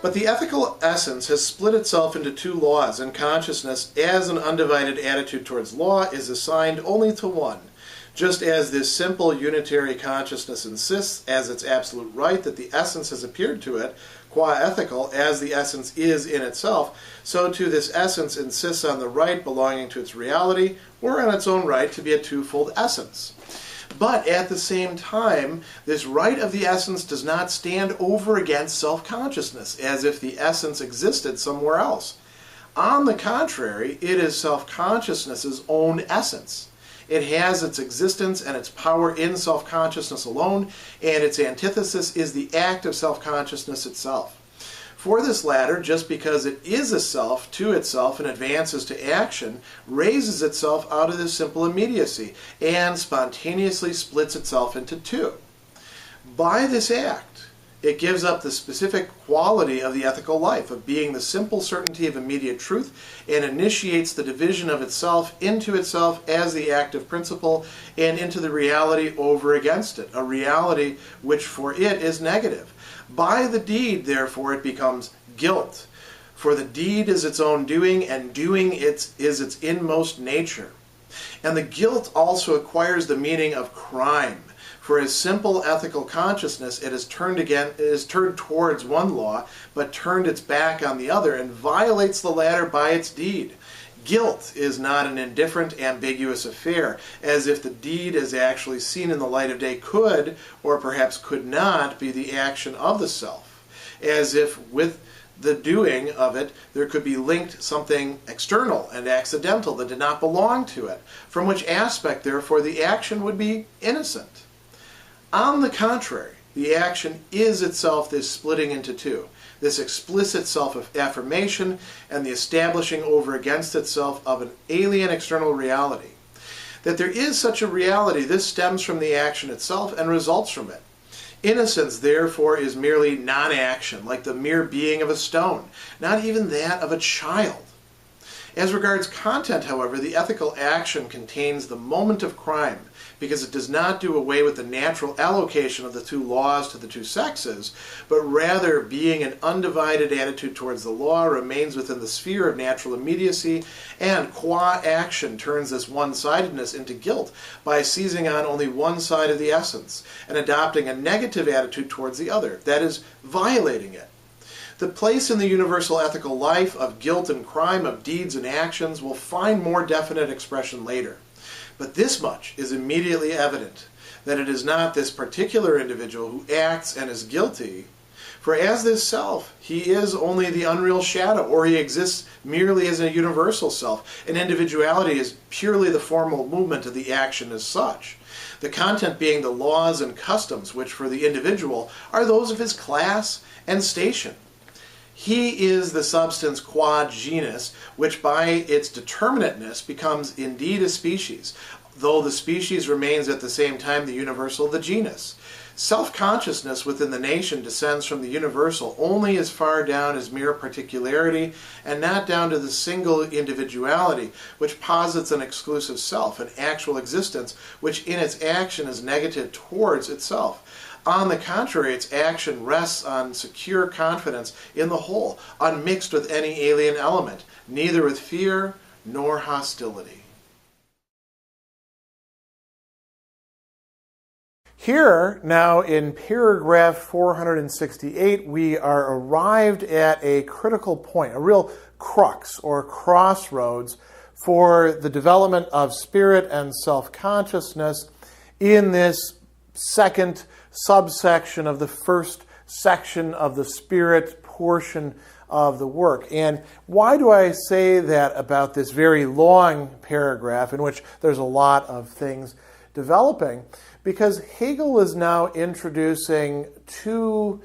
But the ethical essence has split itself into two laws, and consciousness, as an undivided attitude towards law, is assigned only to one. Just as this simple unitary consciousness insists as its absolute right that the essence has appeared to it, qua ethical, as the essence is in itself, so too this essence insists on the right belonging to its reality, or on its own right to be a twofold essence. But at the same time, this right of the essence does not stand over against self-consciousness, as if the essence existed somewhere else. On the contrary, it is self-consciousness's own essence. It has its existence and its power in self-consciousness alone, and its antithesis is the act of self-consciousness itself. For this latter, just because it is a self to itself and advances to action, raises itself out of this simple immediacy and spontaneously splits itself into two. By this act, it gives up the specific quality of the ethical life, of being the simple certainty of immediate truth, and initiates the division of itself into itself as the active principle and into the reality over against it, a reality which for it is negative. By the deed, therefore, it becomes guilt. For the deed is its own doing, and doing is its inmost nature. And the guilt also acquires the meaning of crime. For as simple ethical consciousness, it is turned towards one law, but turned its back on the other, and violates the latter by its deed. Guilt is not an indifferent, ambiguous affair, as if the deed as actually seen in the light of day could, or perhaps could not, be the action of the self, as if with the doing of it there could be linked something external and accidental that did not belong to it, from which aspect, therefore, the action would be innocent. On the contrary, the action is itself this splitting into two, this explicit self-affirmation and the establishing over against itself of an alien external reality. That there is such a reality, this stems from the action itself and results from it. Innocence, therefore, is merely non-action, like the mere being of a stone, not even that of a child. As regards content, however, the ethical action contains the moment of crime, because it does not do away with the natural allocation of the two laws to the two sexes, but rather, being an undivided attitude towards the law, remains within the sphere of natural immediacy, and qua action turns this one-sidedness into guilt by seizing on only one side of the essence, and adopting a negative attitude towards the other, that is, violating it. The place in the universal ethical life of guilt and crime, of deeds and actions, will find more definite expression later. But this much is immediately evident, that it is not this particular individual who acts and is guilty, for as this self, he is only the unreal shadow, or he exists merely as a universal self, and individuality is purely the formal movement of the action as such. The content being the laws and customs, which for the individual are those of his class and station. He is the substance qua genus, which by its determinateness becomes indeed a species, though the species remains at the same time the universal, the genus. Self-consciousness within the nation descends from the universal only as far down as mere particularity, and not down to the single individuality, which posits an exclusive self, an actual existence, which in its action is negative towards itself. On the contrary, its action rests on secure confidence in the whole, unmixed with any alien element, neither with fear nor hostility. Here, now in paragraph 468, we are arrived at a critical point, a real crux or crossroads for the development of spirit and self-consciousness in this second subsection of the first section of the spirit portion of the work. And why do I say that about this very long paragraph in which there's a lot of things developing? Because Hegel is now introducing two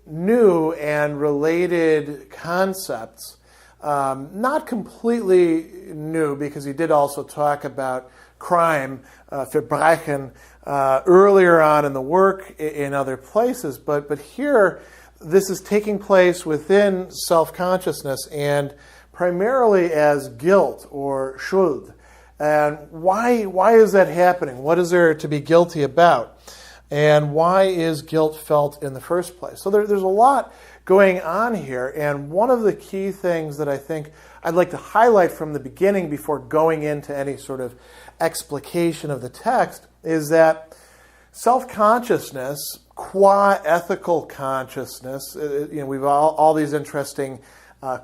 new and related concepts. Not completely new, because he did also talk about crime, Verbrechen, earlier on in the work in other places, but here this is taking place within self-consciousness and primarily as guilt or Schuld. And why is that happening? What is there to be guilty about? And why is guilt felt in the first place? So there's a lot going on here, and one of the key things that I think I'd like to highlight from the beginning before going into any sort of explication of the text is that self-consciousness, qua ethical consciousness, we've all these interesting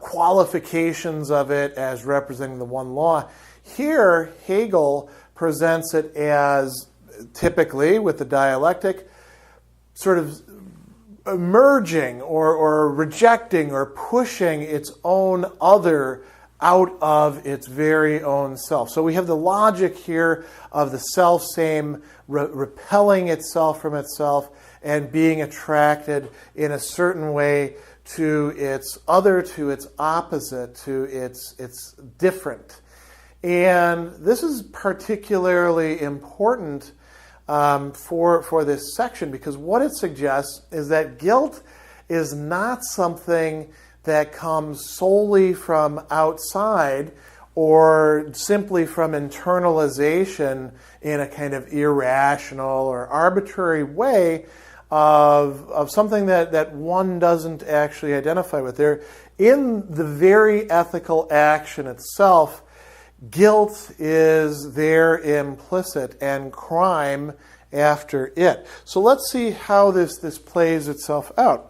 qualifications of it as representing the one law. Here, Hegel presents it as, typically with the dialectic, sort of emerging or rejecting or pushing its own other out of its very own self. So we have the logic here of the self-same repelling itself from itself and being attracted in a certain way to its other, to its opposite, to its different. And this is particularly important for this section, because what it suggests is that guilt is not something that comes solely from outside or simply from internalization in a kind of irrational or arbitrary way of something that one doesn't actually identify with. There, in the very ethical action itself, guilt is there implicit, and crime after it. So let's see how this plays itself out.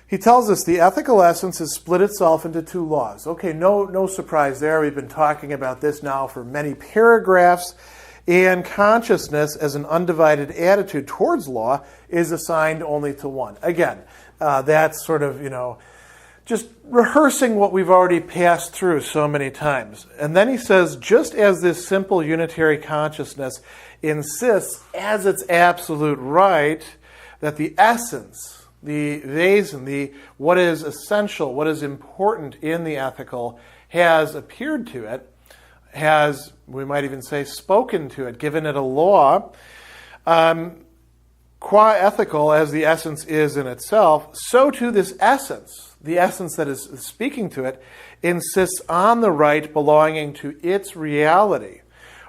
He tells us the ethical essence has split itself into two laws. Okay, no surprise there. We've been talking about this now for many paragraphs. And consciousness as an undivided attitude towards law is assigned only to one. Again, that's sort of, just rehearsing what we've already passed through so many times. And then he says, just as this simple unitary consciousness insists as its absolute right that the essence, the Wesen, what is essential, what is important in the ethical has appeared to it, has, we might even say, spoken to it, given it a law, qua ethical as the essence is in itself, so too this essence, the essence that is speaking to it, insists on the right belonging to its reality,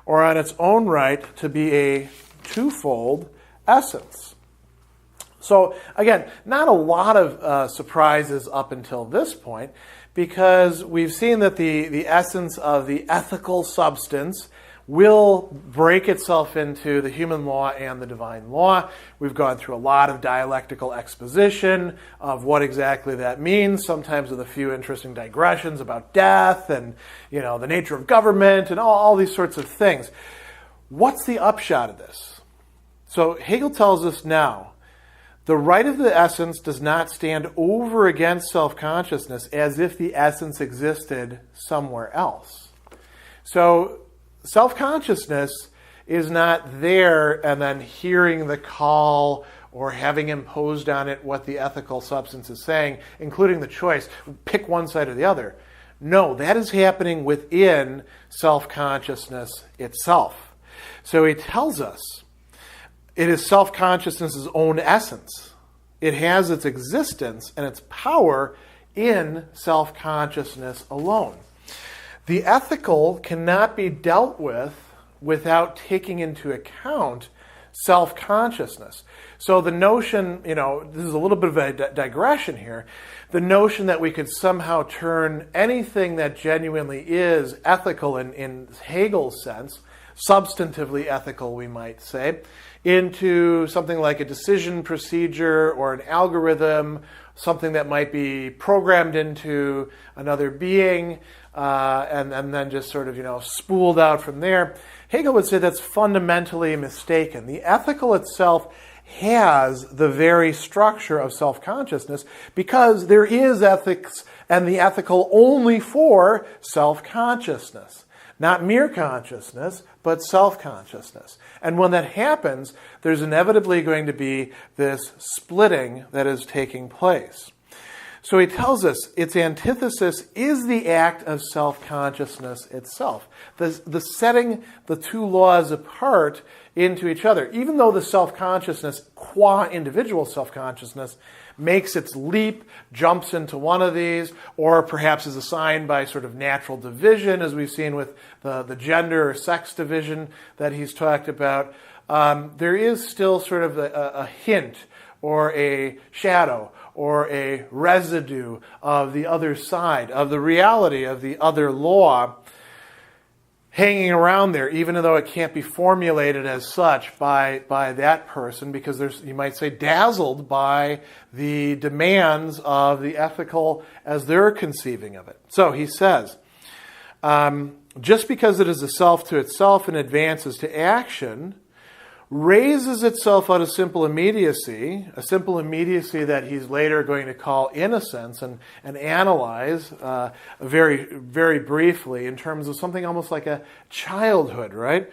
or on its own right to be a twofold essence. So again, not a lot of surprises up until this point, because we've seen that the essence of the ethical substance will break itself into the human law and the divine law. We've gone through a lot of dialectical exposition of what exactly that means, sometimes with a few interesting digressions about death and the nature of government and all these sorts of things. What's the upshot of this? So Hegel tells us now, the right of the essence does not stand over against self-consciousness as if the essence existed somewhere else. So self-consciousness is not there and then hearing the call or having imposed on it what the ethical substance is saying, including the choice, pick one side or the other. No, that is happening within self-consciousness itself. So he tells us, it is self-consciousness' own essence. It has its existence and its power in self-consciousness alone. The ethical cannot be dealt with without taking into account self-consciousness. So the notion, this is a little bit of a digression here, the notion that we could somehow turn anything that genuinely is ethical in Hegel's sense, substantively ethical, we might say, into something like a decision procedure or an algorithm, something that might be programmed into another being, and then just sort of, spooled out from there. Hegel would say that's fundamentally mistaken. The ethical itself has the very structure of self-consciousness because there is ethics and the ethical only for self-consciousness. Not mere consciousness, but self-consciousness. And when that happens, there's inevitably going to be this splitting that is taking place. So he tells us its antithesis is the act of self-consciousness itself. The setting the two laws apart into each other. Even though the self-consciousness, qua individual self-consciousness, makes its leap, jumps into one of these, or perhaps is assigned by sort of natural division, as we've seen with the gender or sex division that he's talked about. there is still sort of a hint or a shadow or a residue of the other side, of the reality of the other law hanging around there, even though it can't be formulated as such by that person, because there's, you might say, dazzled by the demands of the ethical as they're conceiving of it. So he says, just because it is a self to itself and advances to action, raises itself out of simple immediacy, a simple immediacy that he's later going to call innocence and analyze very, very briefly in terms of something almost like a childhood, right?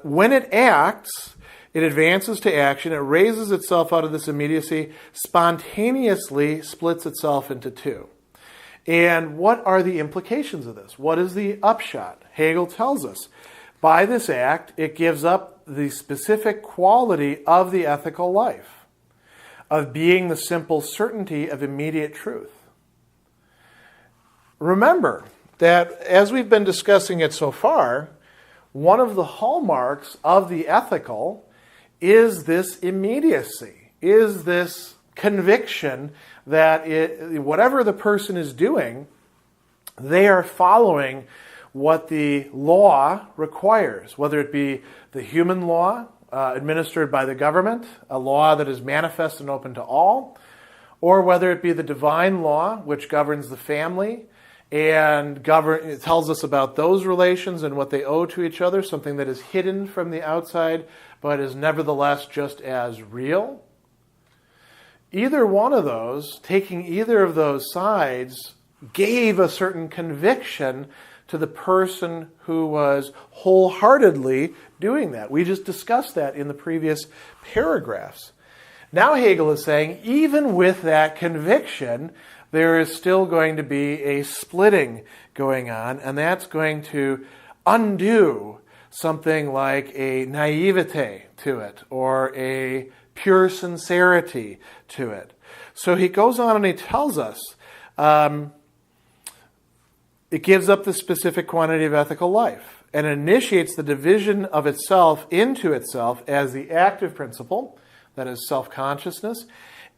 When it acts, it advances to action, it raises itself out of this immediacy, spontaneously splits itself into two. And what are the implications of this? What is the upshot? Hegel tells us, by this act, it gives up the specific quality of the ethical life, of being the simple certainty of immediate truth. Remember that as we've been discussing it so far, one of the hallmarks of the ethical is this immediacy, is this conviction that whatever the person is doing, they are following what the law requires, whether it be the human law administered by the government, a law that is manifest and open to all, or whether it be the divine law, which governs the family and it tells us about those relations and what they owe to each other, something that is hidden from the outside but is nevertheless just as real. Either one of those, taking either of those sides, gave a certain conviction to the person who was wholeheartedly doing that. We just discussed that in the previous paragraphs. Now Hegel is saying, even with that conviction, there is still going to be a splitting going on, and that's going to undo something like a naivete to it, or a pure sincerity to it. So he goes on and he tells us, it gives up the specific quantity of ethical life and initiates the division of itself into itself as the active principle, that is self-consciousness,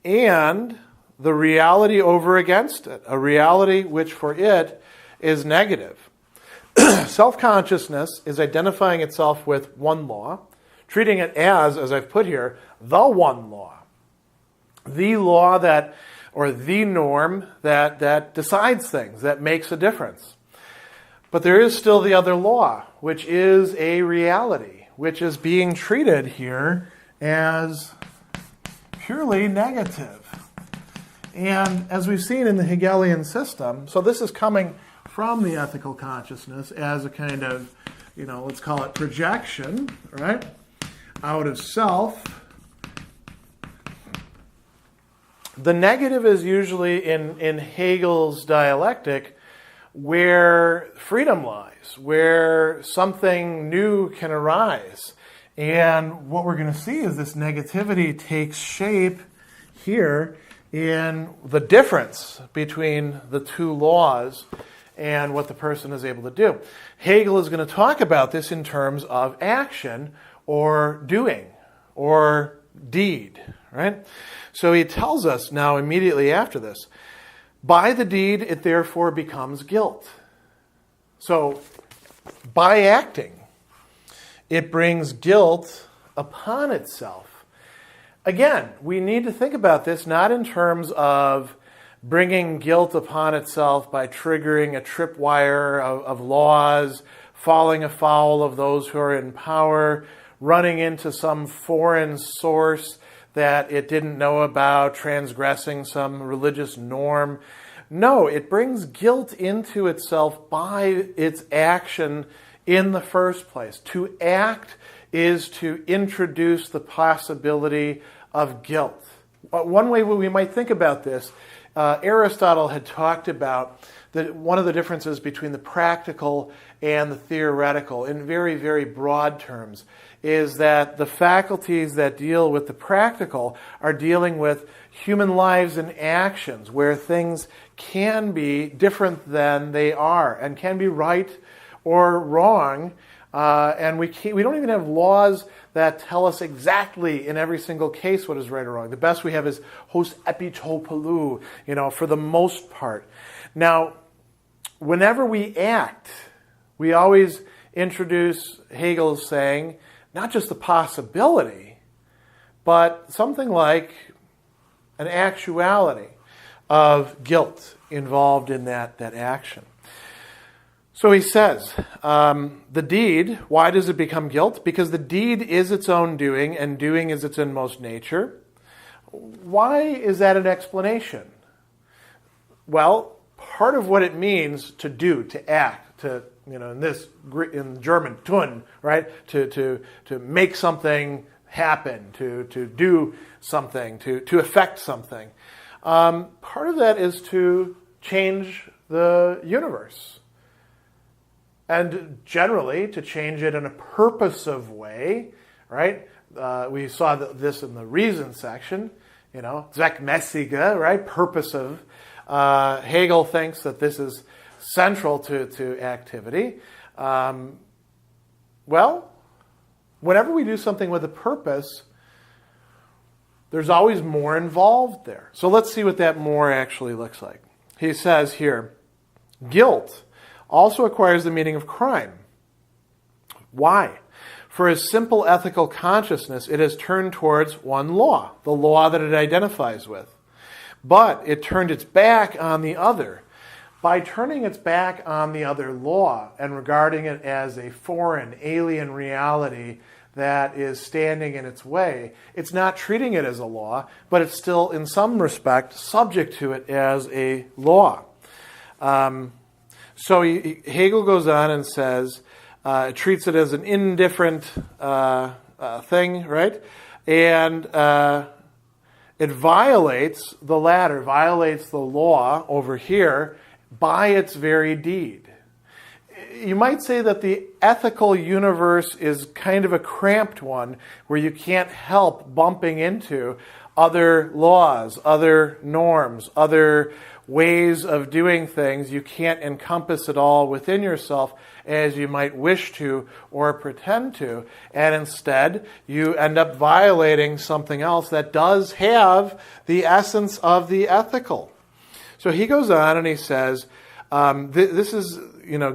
and the reality over against it, a reality which for it is negative. Self-consciousness is identifying itself with one law, treating it as I've put here, the one law. The law that, or the norm that decides things, that makes a difference. But there is still the other law, which is a reality, which is being treated here as purely negative. And as we've seen in the Hegelian system, so this is coming from the ethical consciousness as a kind of, let's call it projection, right? Out of self. The negative is usually in Hegel's dialectic where freedom lies, where something new can arise. And what we're going to see is this negativity takes shape here in the difference between the two laws and what the person is able to do. Hegel is going to talk about this in terms of action or doing or deed, right? So he tells us now immediately after this, by the deed it therefore becomes guilt. So by acting, it brings guilt upon itself. Again, we need to think about this not in terms of bringing guilt upon itself by triggering a tripwire of laws, falling afoul of those who are in power, running into some foreign source that it didn't know about, transgressing some religious norm. No, it brings guilt into itself by its action in the first place. To act is to introduce the possibility of guilt. One way we might think about this, Aristotle had talked about that one of the differences between the practical and the theoretical, in very, very broad terms, is that the faculties that deal with the practical are dealing with human lives and actions, where things can be different than they are, and can be right or wrong And we don't even have laws that tell us exactly in every single case what is right or wrong. The best we have is hos epitopolou, for the most part. Now, whenever we act, we always introduce Hegel's saying, not just the possibility, but something like an actuality of guilt involved in that action. So he says, the deed, why does it become guilt? Because the deed is its own doing, and doing is its inmost nature. Why is that an explanation? Well, part of what it means to do, to act, to, in German, tun, right? To make something happen, to do something, to affect something. Part of that is to change the universe. And generally, to change it in a purposive way, right? We saw this in the reason section, zweckmäßige, right? Purposive. Hegel thinks that this is central to activity. Well, whenever we do something with a purpose, there's always more involved there. So let's see what that more actually looks like. He says here, guilt also acquires the meaning of crime. Why? For a simple ethical consciousness, it has turned towards one law, the law that it identifies with. But it turned its back on the other. By turning its back on the other law and regarding it as a foreign, alien reality that is standing in its way, it's not treating it as a law, but it's still, in some respect, subject to it as a law. So Hegel goes on and says, it treats it as an indifferent thing, right? And it violates the latter, violates the law over here by its very deed. You might say that the ethical universe is kind of a cramped one where you can't help bumping into other laws, other norms, other ways of doing things. You can't encompass it all within yourself as you might wish to or pretend to. And instead, you end up violating something else that does have the essence of the ethical. So he goes on and he says, this is,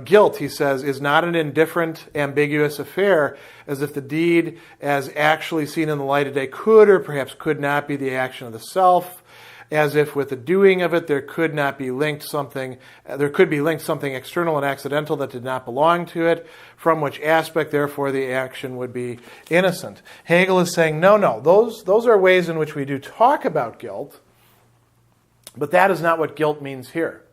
guilt, he says, is not an indifferent, ambiguous affair, as if the deed, as actually seen in the light of day, could or perhaps could not be the action of the self, as if with the doing of it there could be linked something external and accidental that did not belong to it, from which aspect, therefore, the action would be innocent. Hegel is saying, no, those are ways in which we do talk about guilt, but that is not what guilt means here.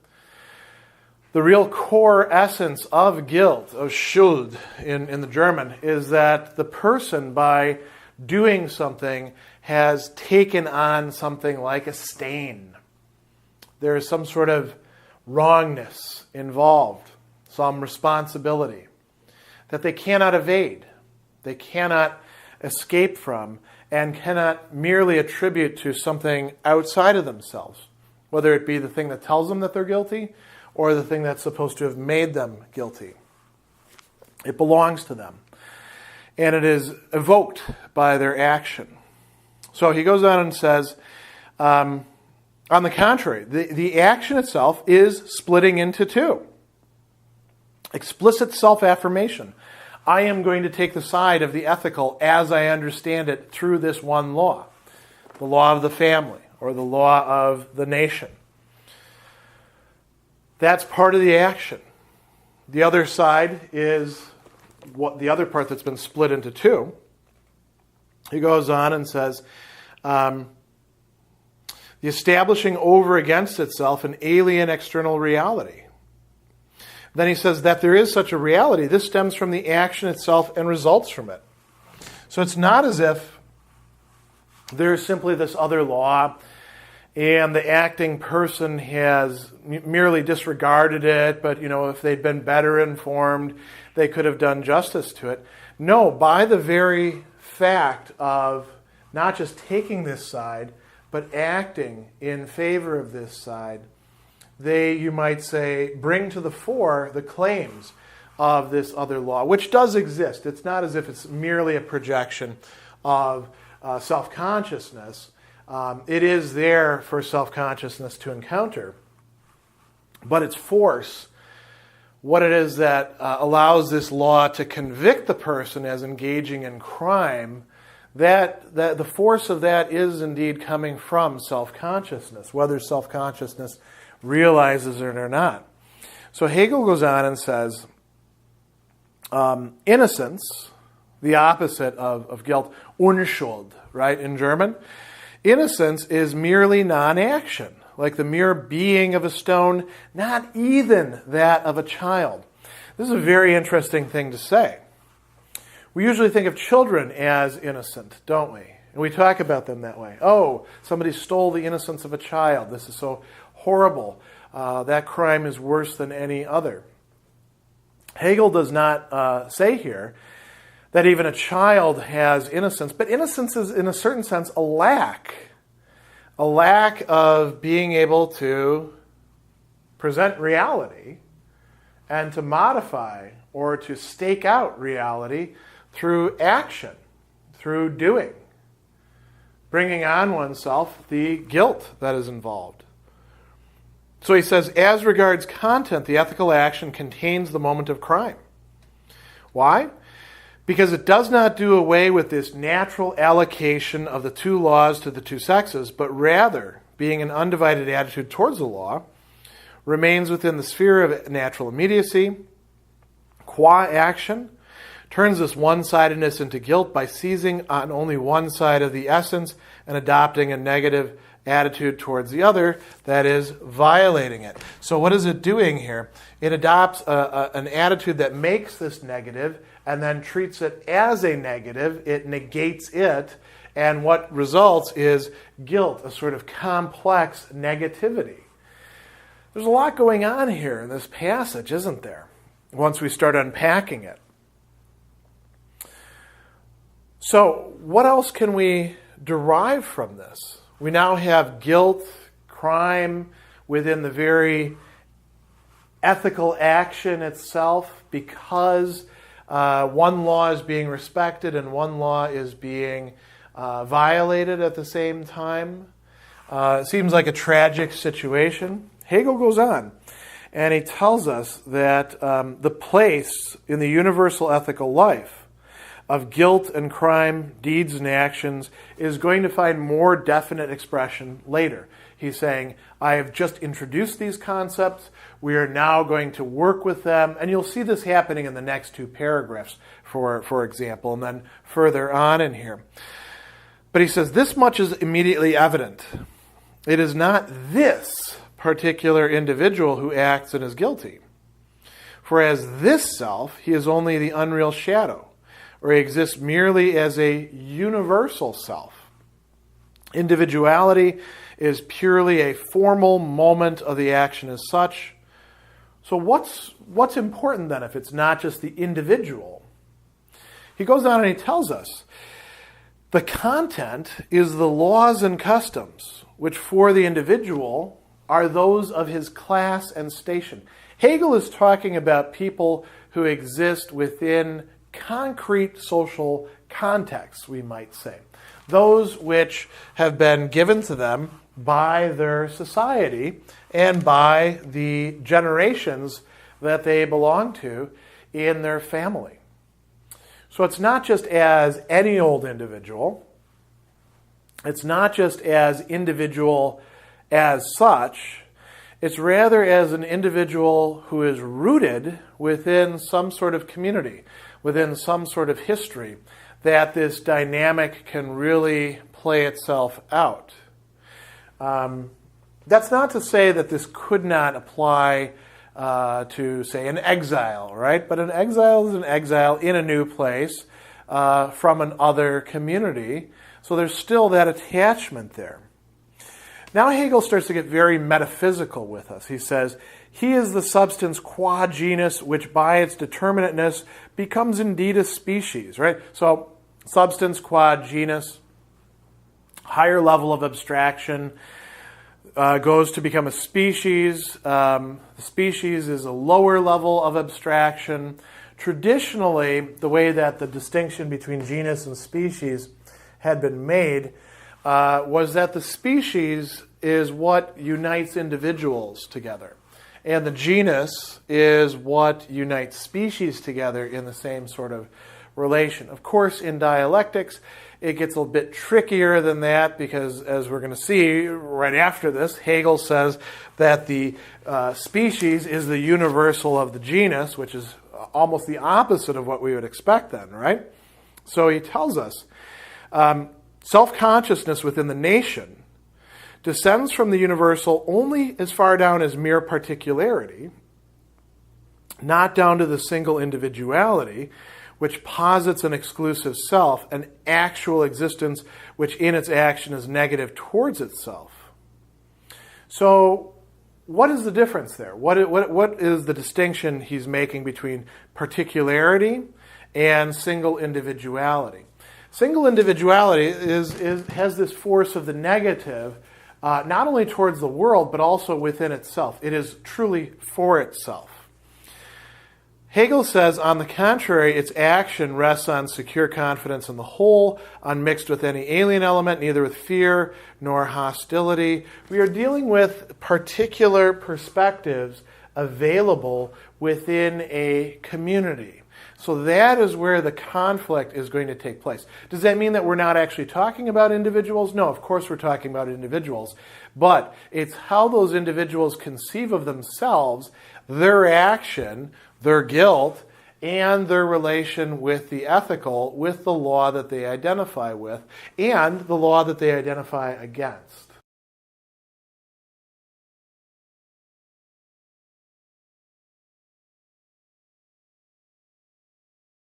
The real core essence of guilt, of Schuld in the German, is that the person, by doing something, has taken on something like a stain. There is some sort of wrongness involved, some responsibility that they cannot evade, they cannot escape from, and cannot merely attribute to something outside of themselves, whether it be the thing that tells them that they're guilty or the thing that's supposed to have made them guilty. It belongs to them, and it is evoked by their action. So he goes on and says, on the contrary, the action itself is splitting into two. Explicit self-affirmation. I am going to take the side of the ethical as I understand it through this one law, the law of the family or the law of the nation. That's part of the action. The other side is the other part that's been split into two. He goes on and says, the establishing over against itself an alien external reality. Then he says that there is such a reality. This stems from the action itself and results from it. So it's not as if there's simply this other law and the acting person has merely disregarded it, but if they'd been better informed, they could have done justice to it. No, by the very fact of not just taking this side, but acting in favor of this side, they, you might say, bring to the fore the claims of this other law, which does exist. It's not as if it's merely a projection of self-consciousness. It is there for self-consciousness to encounter. But its force, what it is that allows this law to convict the person as engaging in crime, that the force of that is indeed coming from self-consciousness, whether self-consciousness realizes it or not. So Hegel goes on and says, innocence, the opposite of guilt, Unschuld, right, in German. Innocence is merely non-action, like the mere being of a stone, not even that of a child. This is a very interesting thing to say. We usually think of children as innocent, don't we? And we talk about them that way. Oh, somebody stole the innocence of a child. This is so horrible. That crime is worse than any other. Hegel does not say here that even a child has innocence, but innocence is, in a certain sense, a lack of being able to present reality and to modify or to stake out reality through action, through doing, bringing on oneself the guilt that is involved. So he says, as regards content, the ethical action contains the moment of crime. Why? Because it does not do away with this natural allocation of the two laws to the two sexes, but rather, being an undivided attitude towards the law, remains within the sphere of natural immediacy, qua action, turns this one-sidedness into guilt by seizing on only one side of the essence and adopting a negative attitude towards the other, that is, violating it. So what is it doing here? It adopts an attitude that makes this negative and then treats it as a negative. It negates it, and what results is guilt, a sort of complex negativity. There's a lot going on here in this passage, isn't there, once we start unpacking it? So what else can we derive from this? We now have guilt, crime within the very ethical action itself, because one law is being respected and one law is being violated at the same time. It seems like a tragic situation. Hegel goes on, and he tells us that the place in the universal ethical life of guilt and crime, deeds and actions, is going to find more definite expression later. He's saying, I have just introduced these concepts. We are now going to work with them. And you'll see this happening in the next two paragraphs, for example, and then further on in here. But he says, this much is immediately evident. It is not this particular individual who acts and is guilty. For as this self, he is only the unreal shadow, or he exists merely as a universal self. Individuality is purely a formal moment of the action as such. So what's important then if it's not just the individual? He goes on and he tells us, the content is the laws and customs, which for the individual are those of his class and station. Hegel is talking about people who exist within concrete social contexts, we might say. Those which have been given to them by their society and by the generations that they belong to in their family. So it's not just as any old individual. It's not just as individual as such. It's rather as an individual who is rooted within some sort of community, within some sort of history, that this dynamic can really play itself out. That's not to say that this could not apply to, say, an exile, right? But an exile is an exile in a new place from an other community. So there's still that attachment there. Now Hegel starts to get very metaphysical with us. He says, he is the substance qua genus, which by its determinateness becomes indeed a species, right? So substance qua genus, higher level of abstraction. goes to become a species. The species is a lower level of abstraction. Traditionally, the way that the distinction between genus and species had been made was that the species is what unites individuals together, and the genus is what unites species together in the same sort of relation. Of course, in dialectics, it gets a bit trickier than that because, as we're going to see right after this, Hegel says that the species is the universal of the genus, which is almost the opposite of what we would expect then, right? So he tells us self-consciousness within the nation descends from the universal only as far down as mere particularity, not down to the single individuality, which posits an exclusive self, an actual existence which in its action is negative towards itself. So what is the difference there? What is the distinction he's making between particularity and single individuality? Single individuality has this force of the negative, not only towards the world, but also within itself. It is truly for itself. Hegel says, on the contrary, its action rests on secure confidence in the whole, unmixed with any alien element, neither with fear nor hostility. We are dealing with particular perspectives available within a community. So that is where the conflict is going to take place. Does that mean that we're not actually talking about individuals? No, of course we're talking about individuals. But it's how those individuals conceive of themselves, their action, their guilt, and their relation with the ethical, with the law that they identify with, and the law that they identify against.